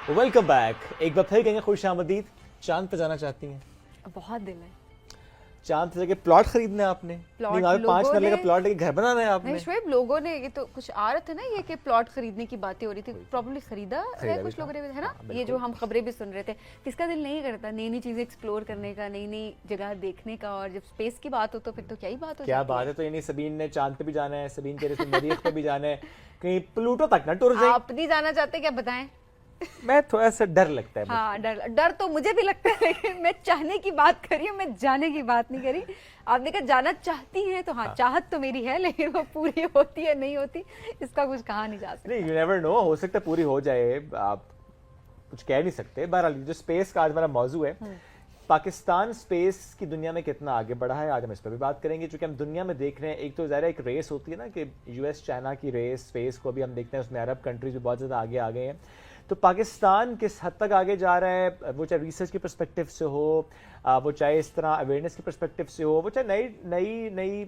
Welcome back. ایک بار پھر کہیں گے خوش آمدید. چاند پہ جانا چاہتی ہیں؟ بہت دل ہے. چاند پہ جا کے پلاٹ خریدنا ہے آپ نے؟ 5 مرلے کا پلاٹ لے کے گھر بنانا ہے آپ نے؟ نہیں شعیب، لوگوں نے یہ تو کچھ آ رہا تھا نا یہ کہ پلاٹ خریدنے کی باتیں ہو رہی تھی. پراپرلی خریدا ہے کچھ لوگوں نے، ہے نا؟ یہ جو ہم خبریں بھی سن رہے تھے، کس کا دل نہیں کرتا نئی نئی چیزیں ایکسپلور کرنے کا، نئی نئی جگہ دیکھنے کا؟ اور جب اسپیس کی بات ہو تو پھر تو کیا ہی بات ہو. کیا بات ہے. تو یعنی سبین نے چاند پہ بھی جانا ہے، سبین کہہ رہی تھی مریخ پہ بھی جانا ہے، کہیں پلوٹو تک نہ ٹر جائے. آپ نہیں جانا چاہتے کیا؟ بتائیں. میں تھوڑا سا ڈر لگتا ہے. ہاں ڈر تو مجھے بھی لگتا ہے، لیکن میں چاہنے کی بات کری ہوں، میں جانے کی بات نہیں کری. آپ نے کہا جانا چاہتی ہیں تو ہاں چاہت تو میری ہے، لیکن وہ پوری ہوتی ہے نہیں ہوتی اس کا کچھ کہا نہیں جا سکتا. نہیں، یو نیور نو، ہو سکتا ہے پوری ہو جائے، آپ کچھ کہہ نہیں سکتے. بہرحال جو اسپیس کا آج ہمارا موضوع ہے، پاکستان اسپیس کی دنیا میں کتنا آگے بڑھا ہے، آج ہم اس پہ بھی بات کریں گے. چونکہ ہم دنیا میں دیکھ رہے ہیں، ایک تو ظاہر ایک ریس ہوتی ہے نا کہ یو ایس چائنا کی ریس اسپیس کو بھی ہم دیکھتے ہیں، اس میں عرب کنٹریز بھی بہت زیادہ آگے آ گئے ہیں. تو پاکستان کس حد تک آگے جا رہا ہے، وہ چاہے ریسرچ کی پرسپیکٹیو سے ہو، وہ چاہے اس طرح اویئرنیس کی پرسپیکٹیو سے ہو، وہ چاہے نئی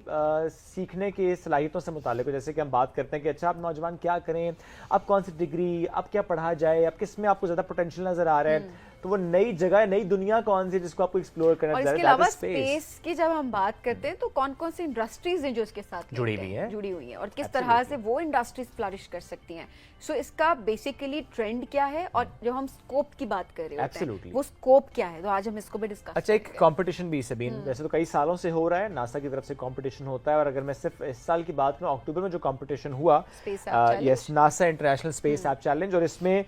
سیکھنے کی صلاحیتوں سے متعلق ہو. جیسے کہ ہم بات کرتے ہیں کہ اچھا آپ نوجوان کیا کریں، اب کون سی ڈگری، اب کیا پڑھا جائے، اب کس میں آپ کو زیادہ پوٹینشیل نظر آ رہا ہے. تو وہ نئی جگہ، نئی دنیا کون سی ہے جس کو آپ کو ایکسپلور کرنا اور چاہیے. اس کے علاوہ اسپیس کی جب ہم بات کرتے ہیں تو کون کون سی انڈسٹریز ہیں جو اس کے ساتھ جڑی ہوئی ہیں اور کس طرح سے وہ انڈسٹریز فلرش کر سکتی ہیں. سو اس کا بیسیکلی ٹرینڈ کیا ہے، اور جو ہم اسکوپ کی بات کر رہے ہوتے ہیں وہ اسکوپ کیا ہے، تو آج ہم اس کو بھی ڈسکس. اچھا، ایک کمپٹیشن بھی سبین ویسے تو کئی سالوں سے ہو رہا ہے، ناسا کی طرف سے کمپٹیشن ہوتا ہے. اور اگر میں صرف اس سال کی بات کروں، اکتوبر میں جو کمپٹیشن ہوا، yes, NASA international space app challenge, اور اس میں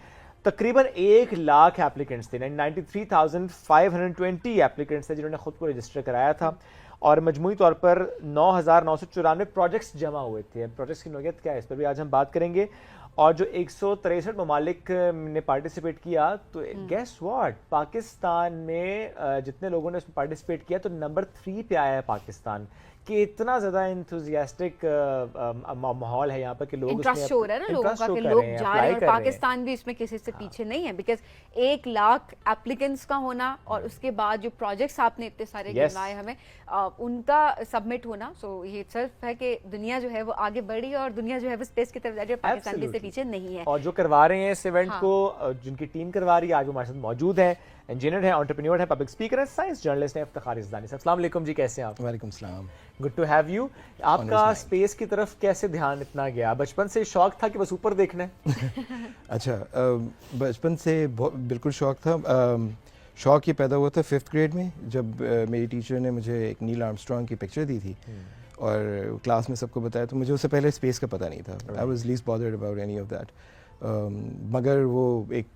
تقریباً 1 لاکھ ایپلیکنٹس تھے، 93,520 ایپلیکنٹس تھے جنہوں نے خود کو رجسٹر کرایا تھا. اور مجموعی طور پر 9,994 پروجیکٹس جمع ہوئے تھے. پروجیکٹس کی نوعیت کیا ہے اس پر بھی آج ہم بات کریں گے. اور جو 163 ممالک نے پارٹیسپیٹ کیا، تو گیس واٹ، پاکستان میں جتنے لوگوں نے اس میں پارٹیسپیٹ کیا تو نمبر 3 پہ آیا ہے پاکستان. کہ اتنا زیادہ انتھوزیاسٹک ماحول ہے یہاں پر کہ لوگ انٹرسٹ ہو رہا ہے نا لوگوں کا کہ لوگ جا رہے ہیں، اور پاکستان بھی اس میں کسی سے پیچھے نہیں ہے. بیکاز 1 لاکھ ایپلیکنٹس کا ہونا، اور اس کے بعد جو پروجیکٹس آپ نے اتنے سارے گنوائے ہمیں، ان کا سبمٹ ہونا، سو یہ صرف ہے کہ دنیا جو ہے وہ آگے بڑھی، اور دنیا جو ہے وہ اسپیس کی طرف جا رہی ہے، پاکستان بھی اس سے پیچھے نہیں ہے. اور جو کروا رہے ہیں اس ایونٹ کو، جن کی ٹیم کروا رہی ہے، آج وہ ہمارے ساتھ موجود ہیں. انجینئر ہیں، انٹرپرینیور ہیں، پبلک اسپیکر ہیں، سائنس جرنلسٹ ہیں افتخار عزدانی صاحب. السلام علیکم جی، کیسے ہیں آپ؟ وعلیکم السلام. Good to have you. آپ کا اسپیس کی طرف کیسے دھیان اتنا گیا؟ بچپن سے شوق تھا کہ بس اوپر دیکھنا ہے؟ اچھا، بچپن سے بالکل شوق تھا. شوق یہ پیدا ہوا تھا 5th گریڈ میں، جب میری ٹیچر نے مجھے ایک نیل آرمسٹرانگ کی پکچر دی تھی، اور کلاس میں سب کو بتایا. تو مجھے اس سے پہلے اسپیس کا پتہ نہیں تھا. I was list bothered about any of that. مگر وہ ایک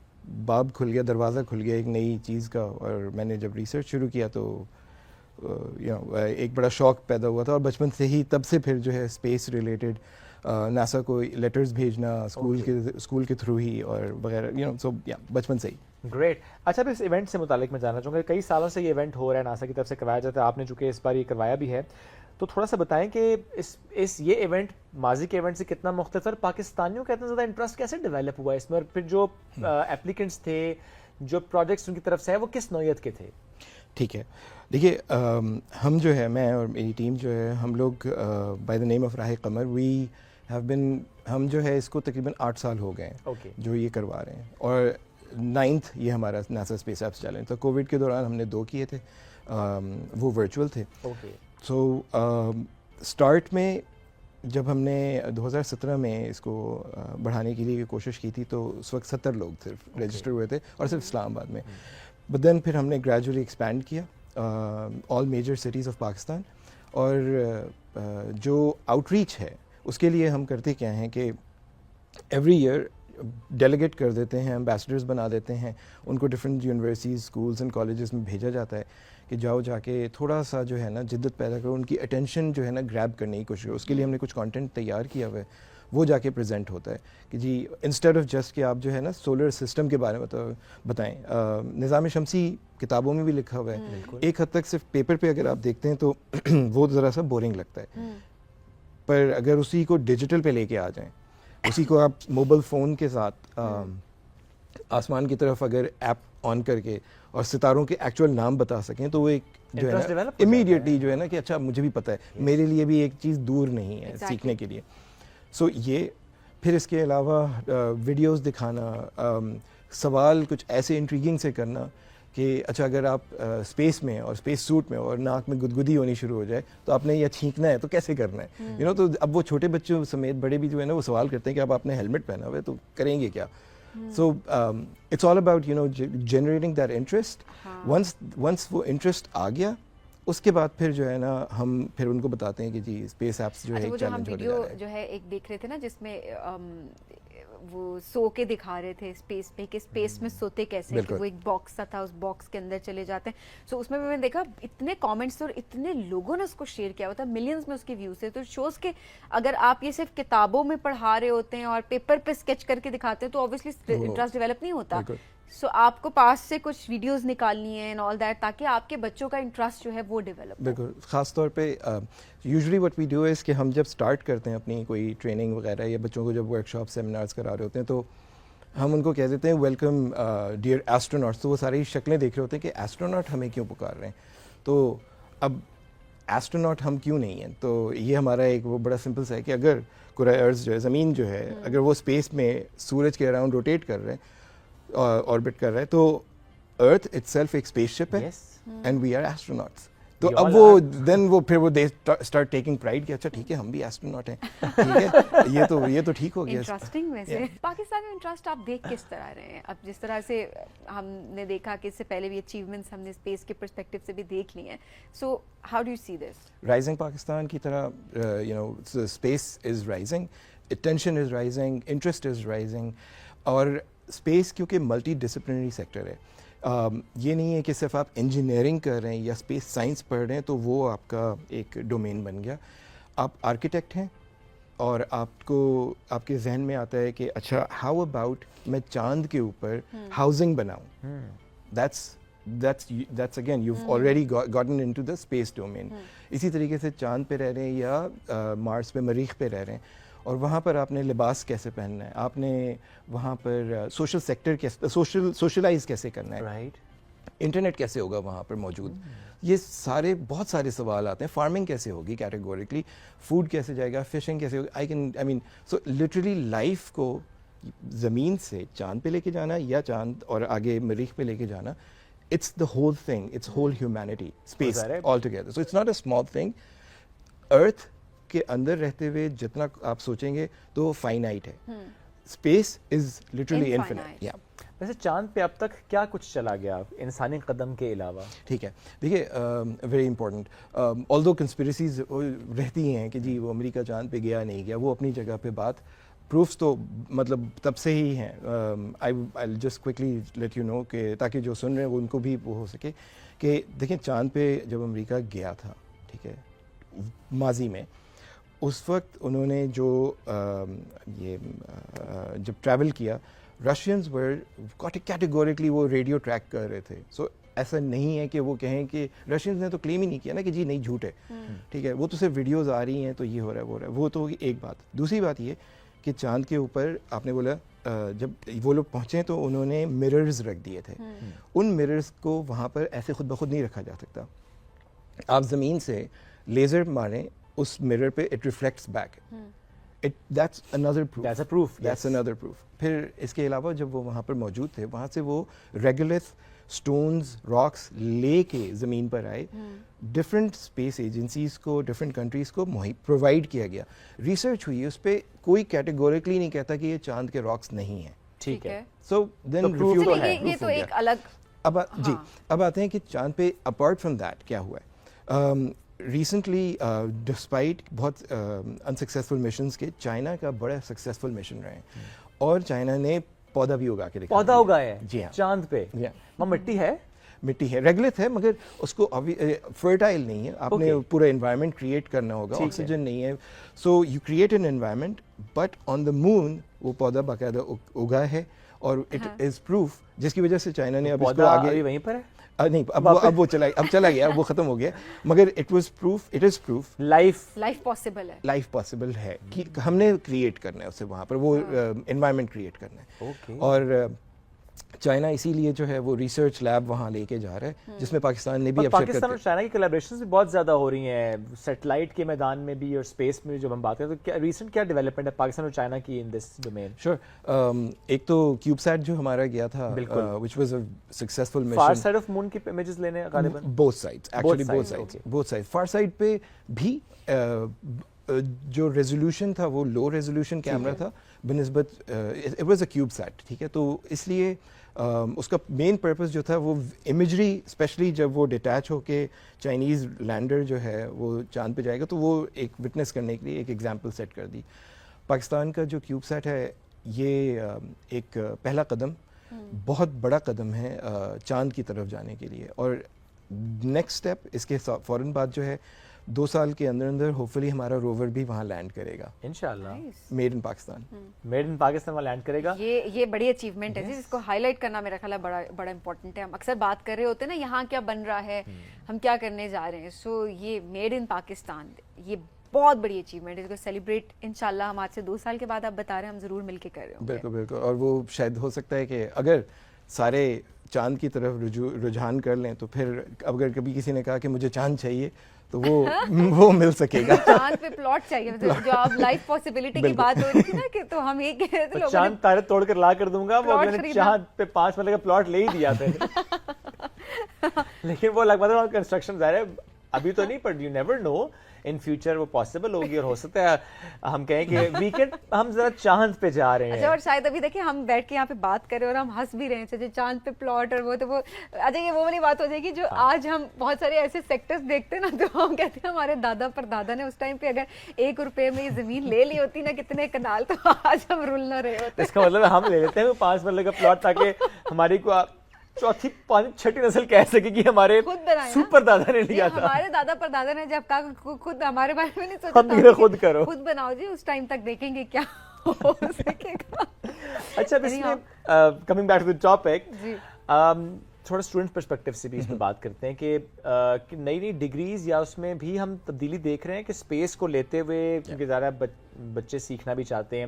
باب کھل گیا، دروازہ کھل گیا ایک نئی چیز کا. اور میں نے جب ریسرچ شروع کیا تو ایک بڑا شوق پیدا ہوا تھا. اور بچپن سے ہی تب سے پھر جو ہے اسپیس ریلیٹڈ ناسا کو لیٹرز بھیجنا اسکول کے تھرو ہی اور وغیرہ، سو بچپن سے ہی. گریٹ. اچھا، اب اس ایونٹ سے متعلق میں جاننا چاہوں گا. کئی سالوں سے یہ ایونٹ ہو رہا ہے، ناسا کی طرف سے کروایا جاتا ہے، آپ نے چونکہ اس بار یہ کروایا بھی ہے، تو تھوڑا سا بتائیں کہ یہ ایونٹ ماضی کے ایونٹ سے کتنا مختلف ہے، اور پاکستانیوں کا اتنا زیادہ انٹرسٹ کیسے ڈیولپ ہوا اس میں، اور پھر جو ایپلیکنٹس تھے، جو پروجیکٹس ان کی طرف سے ہے، وہ کس نوعیت کے تھے؟ ٹھیک ہے، دیکھیے، ہم جو ہے، میں اور میری ٹیم جو ہے، ہم لوگ بائی دا نیم آف راہ قمر، وی ہیو بن، ہم جو ہے اس کو تقریباً 8 سال ہو گئے ہیں جو یہ کروا رہے ہیں. اور 9th یہ ہمارا ناسا اسپیس ایپس چیلنج تھا. کووڈ کے دوران ہم نے 2 کیے تھے، وہ ورچوئل تھے. سو اسٹارٹ میں جب ہم نے 2017 میں اس کو بڑھانے کے لیے کوشش کی تھی، تو اس وقت 70 لوگ صرف رجسٹر ہوئے تھے، اور صرف اسلام آباد میں. بٹ دین پھر ہم نے گریجولی ایکسپینڈ کیا all major cities of Pakistan. اور جو آؤٹ ریچ ہے اس کے لیے ہم کرتے کیا ہیں کہ ایوری ایئر ڈیلیگیٹ کر دیتے ہیں، امبیسڈرز بنا دیتے ہیں، ان کو different universities, schools and colleges میں بھیجا جاتا ہے کہ جاؤ جا کے تھوڑا سا جو ہے نا جدت پیدا کرو، ان کی اٹینشن جو ہے نا گریب کرنے کی کوشش کرو. اس کے لیے ہم نے کچھ کانٹینٹ تیار کیا ہوا ہے، وہ جا کے پریزنٹ ہوتا ہے کہ جی انسٹیڈ آف جسٹ کہ آپ جو ہے نا سولر سسٹم کے بارے میں بتائیں. نظام شمسی کتابوں میں بھی لکھا ہوا ہے، ایک حد تک صرف پیپر پہ اگر آپ دیکھتے ہیں تو وہ ذرا سا بورنگ لگتا ہے. پر اگر اسی کو ڈیجیٹل پہ لے کے آ جائیں، اسی کو آپ موبائل فون کے ساتھ آسمان کی طرف اگر ایپ آن کر کے اور ستاروں کے ایکچوئل نام بتا سکیں، تو وہ ایک جو ہے نا امیڈیٹلی جو ہے نا کہ اچھا مجھے بھی پتہ ہے، میرے لیے بھی ایک چیز دور نہیں ہے سیکھنے کے لیے. سو یہ پھر اس کے علاوہ ویڈیوز دکھانا, سوال کچھ ایسے انٹریگنگ سے کرنا کہ اچھا اگر آپ اسپیس میں اور اسپیس سوٹ میں اور ناک میں گدگدی ہونی شروع ہو جائے تو آپ نے یہ چھینکنا ہے تو کیسے کرنا ہے, یو نو. تو اب وہ چھوٹے بچوں سمیت بڑے بھی جو ہے نا وہ سوال کرتے ہیں کہ آپ نے ہیلمٹ پہنا ہوا ہے تو کریں گے کیا. So it's all about you know generating that interest. Once وہ انٹرسٹ آ گیا اس کے بعد پھر جو ہے نا ہم پھر ان کو بتاتے ہیں کہ جی اسپیس ایپس جو ہے ایک چیلنج ہونے جا رہا ہے. جو ہے ایک دیکھ رہے تھے نا جس میں وہ سو کے دکھا رہے تھے اسپیس میں کہ اسپیس میں سوتے کیسے, کہ وہ ایک باکس تھا, اس باکس کے اندر چلے جاتے ہیں. سو اس میں بھی میں نے دیکھا اتنے کامنٹس اور اتنے لوگوں نے اس کو شیئر کیا ہوا تھا, ملینز میں اس کے ویوز تھے. تو شوز کہ اگر آپ یہ صرف کتابوں میں پڑھا رہے ہوتے ہیں اور پیپر پہ اسکیچ کر کے دخاتے ہیں تو obviously انٹرسٹ ڈیولپ نہیں ہوتا. سو آپ کو پاس سے کچھ ویڈیوز نکالنی ہیں اینڈ آل دیٹ تاکہ آپ کے بچوں کا انٹرسٹ جو ہے وہ ڈیولپ. بالکل, خاص طور پہ usually what we do is کہ ہم جب اسٹارٹ کرتے ہیں اپنی کوئی ٹریننگ وغیرہ یا بچوں کو جب ورک شاپ سیمینارز کرا رہے ہوتے ہیں تو ہم ان کو کہہ دیتے ہیں ویلکم ڈیئر ایسٹروناٹس. تو وہ ساری شکلیں دیکھ رہے ہوتے ہیں کہ ایسٹروناٹ ہمیں کیوں پکار رہے ہیں. تو اب ایسٹروناٹ ہم کیوں نہیں ہیں, تو یہ ہمارا ایک وہ بڑا سمپل سا ہے کہ اگر کرۂ ارض جو ہے زمین جو ہے اگر وہ اسپیس میں سورج کے اراؤنڈ روٹیٹ کر رہے ہیں آربٹ کر رہا ہے تو ارتھ اٹ سیلف ایک اسپیس شپ ہے اینڈ وی آر ایسٹروناٹس. تو اب وہ دین وہ پھر وہ دے اسٹارٹ ٹیکنگ پرائڈ کہ اچھا ٹھیک ہے ہم بھی ایسٹروناٹ ہیں, ٹھیک ہے یہ تو ٹھیک ہو گیا. انٹرسٹنگ. ویسے پاکستان میں انٹرسٹ آپ دیکھ کس طرح رہے ہیں؟ اب جس طرح سے ہم نے دیکھا کہ اس سے پہلے بھی اچیومنٹس ہم نے اسپیس کے پرسپیکٹو سے بھی دیکھ لی ہیں, so how do you see this? Rising Pakistan کی طرح you know space is rising, attention is rising, interest is rising. اور اسپیس کیونکہ ملٹی ڈسپلنری سیکٹر ہے, یہ نہیں ہے کہ صرف آپ انجینئرنگ کر رہے ہیں یا اسپیس سائنس پڑھ رہے ہیں تو وہ آپ کا ایک ڈومین بن گیا. آپ آرکیٹیکٹ ہیں اور آپ کو آپ کے ذہن میں آتا ہے کہ اچھا ہاؤ اباؤٹ میں چاند کے اوپر ہاؤسنگ بناؤں. that's again you've already gotten into the space domain. اسی طریقے سے چاند پہ رہ رہے ہیں یا مارس پہ مریخ پہ رہ رہے ہیں اور وہاں پر آپ نے لباس کیسے پہننا ہے, آپ نے وہاں پر سوشل سیکٹر کیسے سوشلائز کیسے کرنا ہے, رائٹ, انٹرنیٹ کیسے ہوگا وہاں پر موجود. یہ سارے بہت سارے سوال آتے ہیں. فارمنگ کیسے ہوگی کیٹیگوریکلی, فوڈ کیسے جائے گا, فشنگ کیسے ہوگی. آئی مین سو لٹرلی لائف کو زمین سے چاند پہ لے کے جانا یا چاند اور آگے مریخ پہ لے کے جانا, it's the whole thing, it's whole humanity, space all together. So it's not a small thing. Earth کے اندر رہتے ہوئے جتنا آپ سوچیں گے تو فائنائٹ ہے, اسپیس از لٹرلی انفینائٹ. ویسے چاند پہ اب تک کیا کچھ چلا گیا انسانی قدم کے علاوہ؟ ٹھیک ہے, دیکھیے ویری امپورٹنٹ, آل دو کنسپریسیز رہتی ہیں کہ جی وہ امریکہ چاند پہ گیا نہیں گیا, وہ اپنی جگہ پہ بات, پروفس تو مطلب تب سے ہی ہیں. I just quickly let you know کہ تاکہ جو سن رہے ہیں وہ ان کو بھی وہ ہو سکے کہ دیکھیں چاند پہ جب امریکہ گیا تھا, ٹھیک ہے, ماضی میں اس وقت انہوں نے جو یہ جب ٹریول کیا, رشینز ور کیٹیگوریکلی وہ ریڈیو ٹریک کر رہے تھے. سو ایسا نہیں ہے کہ وہ کہیں کہ رشینز نے تو کلیم ہی نہیں کیا نا کہ جی نہیں جھوٹ ہے, ٹھیک ہے, وہ تو صرف ویڈیوز آ رہی ہیں تو یہ ہو رہا ہے وہ رہا ہے, وہ تو ایک بات. دوسری بات یہ کہ چاند کے اوپر آپ نے بولا جب وہ لوگ پہنچے تو انہوں نے مررز رکھ دیے تھے. ان مررز کو وہاں پر ایسے خود بخود نہیں رکھا جا سکتا. آپ زمین سے لیزر ماریں اس مرر پہ, it reflects back. That's another proof. That's another proof. پھر اس کے علاوہ جب وہ وہاں پر موجود تھے, وہاں سے وہ ریگولس اسٹونز راکس لے کے زمین پر آئے. ڈفرینٹ اسپیس ایجنسیز کو, ڈفرینٹ کنٹریز کو پرووائڈ کیا گیا, ریسرچ ہوئی اس پہ. کوئی کیٹیگوریکلی نہیں کہتا کہ یہ چاند کے راکس نہیں ہیں, ٹھیک ہے. سو دین یہ تو ایک الگ. اب آتے ہیں کہ چاند پہ اپارٹ فرام دیٹ کیا ہوا ہے. ریسنٹلی ڈسپائٹ بہت انسکسیزفل مشنز کے, چائنا کا بڑا سکسیزفل مشن رہے ہیں اور چائنا نے پودا بھی اگا کے دکھا. پودا اگایا ہے جی ہاں چاند پہ. وہ مٹی ہے, مٹی ہے, ریگولت ہے, مگر اس کو فرٹائل نہیں ہے. آپ نے پورا انوائرمنٹ کریٹ کرنا ہوگا, آکسیجن نہیں ہے. So you create an environment, but on the moon وہ پودا باقاعدہ اگا ہے اور اٹ از پروف, جس کی وجہ سے چائنا نے اب اس کو آگے وہیں پر ہے. نہیں, اب وہ چلا گیا, وہ ختم ہو گیا, مگر it is proof life possible ہے. لائف پاسبل ہے کہ ہم نے کریٹ کرنا ہے اسے, وہاں پر وہ انوائرمنٹ کریٹ کرنا ہے. اور چائنا اسی لیے جو ہے وہ ریسرچ لیب وہاں لے کے جا رہا ہے جس میں پاکستان نے بھی پاکستان اور چائنا کی کولیبریشنز بھی بہت زیادہ ہو رہی ہیں سیٹلائٹ کے میدان میں بھی اور اسپیس میں بھی. جب ہم بات کریں تو ریسنٹ کیا ڈیولپمنٹ ہے پاکستان اور چائنا کی ان دس ڈومین؟ شور ایک تو کیوب سیٹ جو ہمارا گیا تھا which was a successful mission. Far side of moon کی امیجز لینے غالباً both sides actually both sides far side پہ بھی جو ریزولوشن تھا وہ لو ریزولوشن کیمرہ تھا بنسبت it was a cube sat, ٹھیک ہے. تو اس لیے اس کا مین پرپز جو تھا وہ امیجری اسپیشلی جب وہ ڈیٹیچ ہو کے چائنیز لینڈر جو ہے وہ چاند پہ جائے گا تو وہ ایک وٹنس کرنے کے لیے ایک ایگزامپل سیٹ کر دی. پاکستان کا جو کیوب سیٹ ہے یہ ایک پہلا قدم بہت بڑا قدم ہے چاند کی طرف جانے کے لیے. اور نیکسٹ اسٹیپ اس کے فوراً بعد جو ہے 2 سال کے اندر اندر ہوپفلی ہمارا روور بھی وہاں لینڈ کرے گا انشاءاللہ. میڈ ان پاکستان وہاں لینڈ کرے گا. یہ بڑی اچیومنٹ ہے جس کو ہائی لائٹ کرنا میرا خیال ہے بڑا امپورٹنٹ ہے. ہم اکثر بات کر رہے ہوتے ہیں نا یہاں کیا بن رہا ہے, ہم کیا کرنے جا رہے ہیں. سو یہ میڈ ان پاکستان یہ بہت بڑی اچیومنٹ ہے, اس کو سیلیبریٹ انشاءاللہ ہم آج سے 2 سال کے بعد آپ بتا رہے ہیں ہم ضرور مل کے کر رہے ہوں. بالکل بالکل. اور وہ شاید ہو سکتا ہے کہ اگر سارے چاند کی طرف رجحان کر لیں تو پھر اگر کبھی کسی نے کہا کہ مجھے چاند چاہیے تو وہ مل سکے گا. چاند پہ پلاٹ چاہیے, جو آپ لائف پاسبلٹی کی بات ہو رہی تھی نا کہ تو ہم یہ کہہ رہے تھے چاند تارے توڑ کر لا کر دوں گا. وہ میں نے چاند پہ 5 مرلے کا پلاٹ لے ہی دیا تھا لیکن وہ لگ بھگ کنسٹرکشن ظاہر ہے ابھی تو نہیں, but you never know in future وہ پاسبل ہوگی. اور ہو سکتا ہے ہم کہیں کہ ویکینڈ ہم ذرا چاند پہ جا رہے ہیں. اچھا, اور شاید ابھی دیکھیں ہم بیٹھ کے یہاں پہ بات کر رہے ہیں اور ہم ہنس بھی رہے ہیں جو چاند پہ پلاٹ اور وہ, تو وہ اچھا یہ وہ والی بات ہو جائے گی جو آج ہم بہت سارے ایسے سیکٹرز دیکھتے ہیں نا تو ہم کہتے ہیں ہمارے دادا پر دادا نے اس ٹائم پہ اگر 1 روپے میں یہ زمین لے لی ہوتی نا کتنے کنال, تو آج ہم رول نہ رہے ہوتے. اس کا مطلب ہم لے لیتے ہیں 5 مرلے کا پلاٹ تاکہ ہماری کو 4تھی 5تھی نسل کہہ سکے کہ ہمارے سپر دادا نے لیا تھا. ہمارے دادا پر دادا نے جب کہا خود ہمارے بارے میں نہیں سوچا, خود کرو, خود بناؤ جی, اس ٹائم تک دیکھیں گے کیا ہو سکے گا. اچھا, اس میں coming back to the topic, تھوڑا اسٹوڈنٹ پرسپیکٹو سے بھی اس میں بات کرتے ہیں کہ نئی نئی ڈگریز یا اس میں بھی ہم تبدیلی دیکھ رہے ہیں کہ اسپیس کو لیتے ہوئے, کیونکہ زیادہ بچے سیکھنا بھی چاہتے ہیں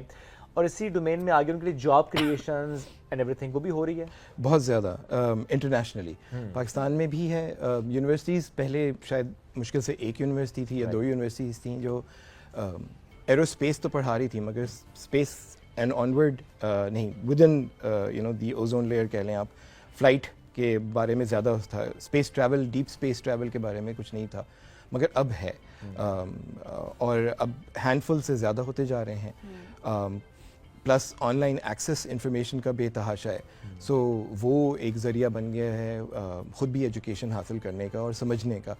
اور اسی ڈومین میں آگے ان کے لیے job creations and every thing وہ بھی ہو رہی ہے بہت زیادہ انٹرنیشنلی. پاکستان میں بھی ہے یونیورسٹیز, پہلے شاید مشکل سے 1 یونیورسٹی تھی یا 2 یونیورسٹیز تھیں جو ایرو اسپیس تو پڑھا رہی تھی مگر اسپیس اینڈ آنورڈ نہیں, with in the ozone layer کہہ لیں آپ, فلائٹ کے بارے میں زیادہ تھا. Space travel, deep space travel کے بارے میں کچھ نہیں تھا, مگر اب ہے. اور اب ہینڈ فل سے زیادہ ہوتے جا رہے ہیں. Plus on line access information کا بے تحاشا ہے. سو وہ ایک ذریعہ بن گیا ہے خود بھی ایجوکیشن حاصل کرنے کا اور سمجھنے کا.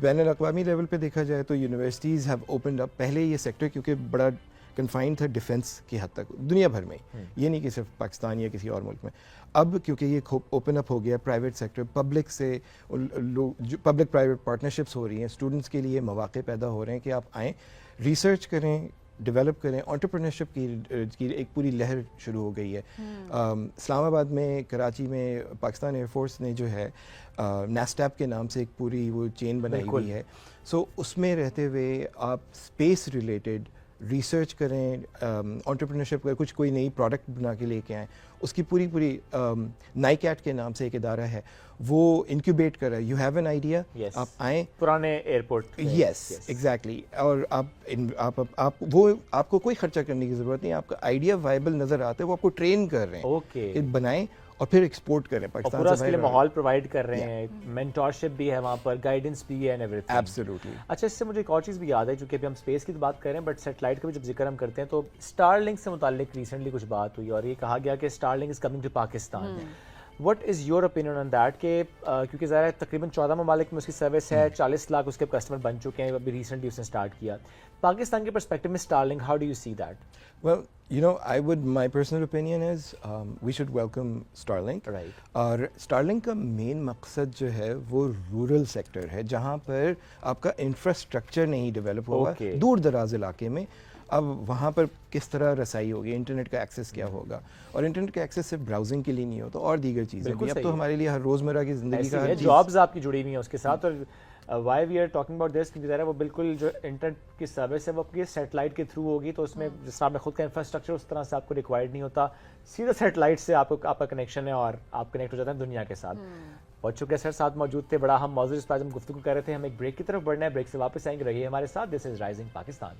بین الاقوامی لیول پہ دیکھا جائے تو یونیورسٹیز ہیو اوپنڈ اپ. پہلے یہ سیکٹر کیونکہ بڑا کنفائنڈ تھا ڈیفنس کی حد تک دنیا بھر میں, یہ نہیں کہ صرف پاکستان یا کسی اور ملک میں. اب کیونکہ یہ اوپن اپ ہو گیا پرائیویٹ سیکٹر, پبلک سے پبلک پرائیویٹ پارٹنرشپس ہو رہی ہیں, اسٹوڈنٹس کے لیے مواقع پیدا ہو رہے ہیں کہ آپ آئیں, ریسرچ کریں, ڈیولپ کریں. انٹرپرینرشپ کی ایک پوری لہر شروع ہو گئی ہے. اسلام آباد میں, کراچی میں پاکستان ایئر فورس نے جو ہے نیسٹیپ کے نام سے ایک پوری وہ چین بنائی ہوئی ہے. سو اس میں رہتے ہوئے آپ اسپیس ریلیٹڈ ریسرچ کریں, انٹرپرینرشپ کا کچھ کوئی نئی پروڈکٹ بنا کے لے کے آئیں. اس کی پوری نائکیٹ کے نام سے ایک ادارہ ہے وہ انکیوبیٹ کر رہا ہے. یو ہیو این آئیڈیا, آپ آئیں پرانے ایئرپورٹ. Yes exactly. اور آپ کو کوئی خرچہ کرنے کی ضرورت نہیں. آپ کا آئیڈیا وائبل نظر آتا ہے, وہ آپ کو ٹرین کر رہے ہیں کہ بنائیں اور پھر ایکسپورٹ کریں. پاکستان پورا اس کے لیے ماحول پرووائڈ کر رہے ہیں, مینٹورشپ بھی ہے وہاں پر, گائیڈنس بھی ہے اینڈ ایوری تھنگ. ایبسلیوٹلی. اچھا, اس سے مجھے ایک اور چیز بھی یاد ہے, چونکہ ابھی ہم اسپیس کی بات کر رہے ہیں بٹ سیٹلائٹ کا بھی جب ذکر ہم کرتے ہیں تو اسٹار لنک سے متعلق ریسنٹلی کچھ بات ہوئی اور یہ کہا گیا کہ Starlink is coming to Pakistan. What is your opinion on that کہ کیونکہ ظاہر ہے تقریباً 14 ممالک میں اس کی سروس ہے, 40 لاکھ اس کے کسٹمر بن چکے ہیں, ابھی ریسنٹلی اس نے اسٹارٹ کیا. پاکستان کے پرسپیکٹو میں star link, how do you see that? Well, my personal opinion is we should welcome Starlink. Right. اور Starlink کا مین مقصد جو ہے وہ رورل سیکٹر ہے, جہاں پر آپ کا انفراسٹرکچر نہیں ڈیولپ ہوگا دور دراز علاقے میں. اب وہاں پر کس طرح رسائی ہوگی, انٹرنیٹ کا ایکسیس کیا ہوگا, اور انٹرنیٹ کا ایکسیس صرف براؤزنگ کے لیے نہیں ہوتا, اور دیگر چیزیں بھی. اب تو ہمارے لیے ہر روزمرہ کی زندگی کا جابز آپ کی جڑی ہوئی ہیں اس کے ساتھ, اور why we are talking about this کیونکہ ذرا وہ بالکل جو انٹرنیٹ کی سروس ہے وہ آپ کی سیٹلائٹ کے تھرو ہوگی, تو اس میں جس طرح میں خود کا انفراسٹرکچر اس طرح سے آپ کو ریکوائرڈ نہیں ہوتا, سیدھا سیٹلائٹ سے آپ کا کنیکشن ہے اور آپ کنیکٹ ہو جاتے ہیں دنیا کے ساتھ. بہت شکریہ سر, ساتھ موجود تھے, بڑا ہم موضوع اس پر ہم گفتگو کر رہے تھے. ہم ایک بریک کی طرف بڑھنا ہے, بریک سے واپس آئیں گے, رہیے ہمارے ساتھ. دس از رائزنگ پاکستان.